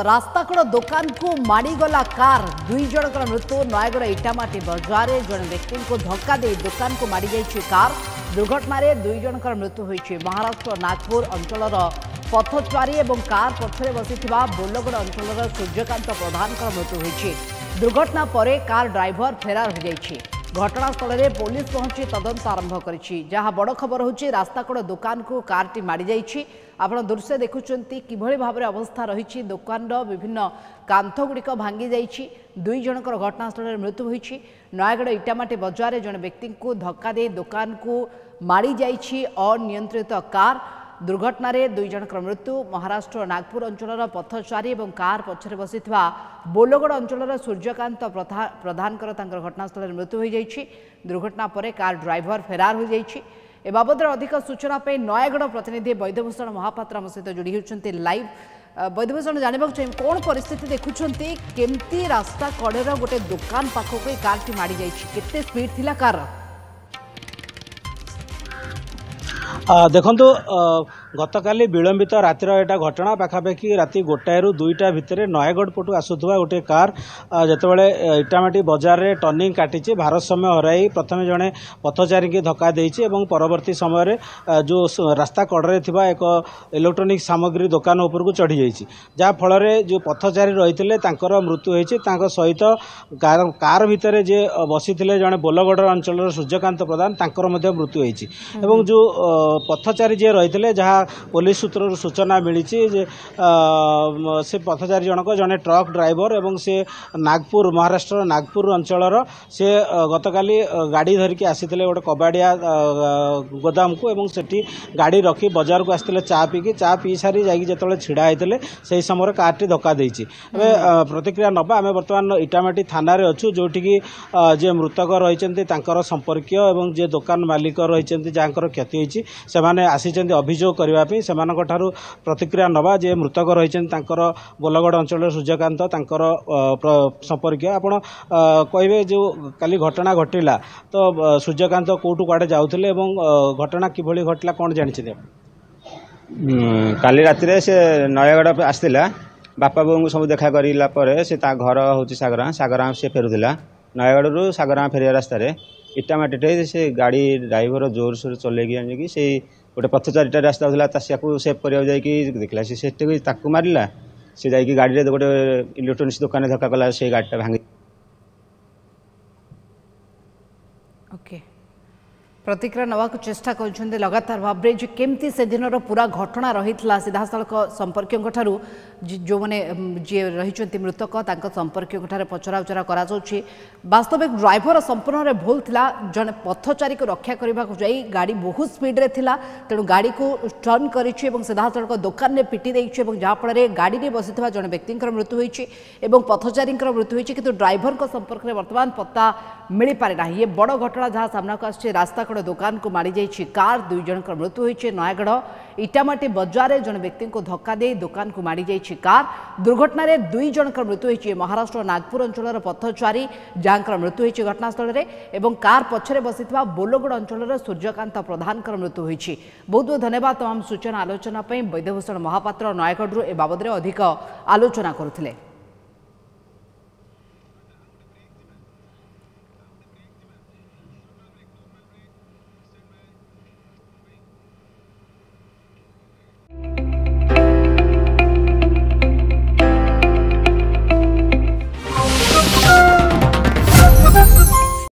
रास्ताकड़ दुकान को माड़ीगला कार दुई जनकर मृत्यु नयगढ़ इटामाटी बजार जड़े व्यक्ति को धक्का दे दुकान को माड़ी जाइए कार दुर्घटन दुई जनकर मृत्यु होती महाराष्ट्र नागपुर अंचल पथचारी और कार पछरे बसी बोलगड़ अंचल सूर्यकांत प्रधान मृत्यु होती दुर्घटना पर कार ड्राइवर फेरार हो जाइए घटनास्थल में पुलिस पहुंची तदंत आरंभ करिछि जहां बड़ खबर होछि रास्ताकड़ दुकान को कारटी माड़ी जाइछि आपण दृश्य देखुचंती किभଳି भाबरे अवस्था रहिछि दुकान विभिन्न कांथ गुड़िक भांगी जाइछि दुई जनकर घटनास्थल में मृत्यु होइछि नयगढ़ इटामाटी बजार जने व्यक्ति को धक्का दे दुकान को माड़ी जाइछि अनियंत्रित कार दुर्घटन दुई जनकर मृत्यु महाराष्ट्र नागपुर अंचल पथचारी और कार पछरे बसी बोलगड़ अंचल सूर्यकांत प्रधान घटनास्थल में मृत्यु हो जाइछि दुर्घटना पर कार ड्राइवर फेरार हो जाइछि ए बाबद अधिक सूचना पे नयगढ़ प्रतिनिधि वैद्यभूषण महापात्र आम सहित जोड़ी होती लाइव वैद्यभूषण जानवाक चाहिए कौन परिस्थिति देखुंत केमती रास्ता कड़ेर गोटे दुकान पाखक कारटी माड़ी जाइछि केते स्पीड थिला कार देखु गतकाली विलंबित रातिर एटा घटना पाखापाखि राति 1 ରୁ 2टा भितर नयगढ़ पटू आसुवा गोटे कार जितेबाला इटामाटी बजार रे टर्निंग काटी भारसाम्य हराई प्रथम जड़े पथचारी की धक्का देइछि एवं परवर्ती समय जो रास्ता कड़े थिबा एक इलेक्ट्रोनिक सामग्री दुकान उपर को चढ़ी जाइछि जहाँ फल जो पथचारी रही मृत्यु होइछि सहित कार भितर जे बसी जड़े बोलगड़ अंचल सूर्यकांत प्रधान मृत्यु होइछि एवं जो पथचारी जे रही जहाँ पुलिस सूत्र सूचना मिली से पथचारी जनक जड़े ट्रक ड्राइवर एवं से नागपुर महाराष्ट्र नागपुर अंचल से गतकाली गाड़ी धरिकी आसी गोटे कबाड़िया गोदाम को एवं सेठी गाड़ी रखी बाजार को आसते चा पी सारी जाते छिड़ा होते से समय कारटी धक्का देइछि प्रतिक्रिया नबा आम बर्तमान इटामाटी थाना अच्छु जोटिकी जे मृतक रही संपर्कीय एवं जे दुकान मालिक रही जहाँ क्षति होती से आसीचंदी अभियोग करने प्रतिक्रिया नवा जे मृतक रही बोलगड़ अंचल सूर्यकांत संपर्कीय आपण कहे जो काली घटना घटिला तो सूर्यकांत कौटू कुआडे जाउथिले एवं घटना किभଳି घटला कौन जानिछिले काली राति से नयगढ़ आसला बापा बोऊ सब देखा करला से घर हूँ सागरा से फेरुला नयगढ़ सागरा फेरिया रास्तार इटामाटी से गाड़ी ड्राइवर जोर सोर चल से गोटे पथचारीटा रास्ता होता को सेव करने जाकि देखला से मारा से जाकि गाड़ी गोटे इलेक्ट्रोनिक्स दुकान धक्का कला से गाड़ीटा भांगी ओके प्रतिक्रिया नवाक चेष्टा कर लगातार भाव में केमती से दिन पूरा घटना रही सीधासख संपर्क जो मैंने जी रही मृतक संपर्क पचरा उचरा वास्तविक ड्राइवर संपूर्ण भूल था जड़े पथचारी को रक्षा करने को जाई गाड़ी बहुत स्पीड रे थिला तेणु गाड़ी को टर्न कर सीधासख दुकान में पिटी देइछि जहाँफल गाड़ी में बसी जड़े व्यक्ति मृत्यु होइछि एवं पथचारी मृत्यु होइछि किंतु ड्राइवर संपर्क में बर्तमान पत्ता मिल पारे ना ये बड़ घटना जहाँ सामना को आछे रास्ता कड़ दुकान को माड़ी जाइछि कार दुई जनकर मृत्यु होइछि नयगढ़ इटामाटी बजार जड़े व्यक्ति को धक्का दे दुकान को माड़ी जाइछि कार दुर्घटन दुई जनकर मृत्यु होइछि महाराष्ट्र नागपुर अंचल पथचारी जहाँ मृत्यु होइछि घटनास्थल में एवं कार पछरे बसी बोलगड़ अंचल सूर्यकांत प्रधान मृत्यु होइछि बहुत बहुत धन्यवाद तमाम सूचना आलोचना वैद्यभूषण महापात्र नयगढ़ ए बाबद अधिक आलोचना करुथिले।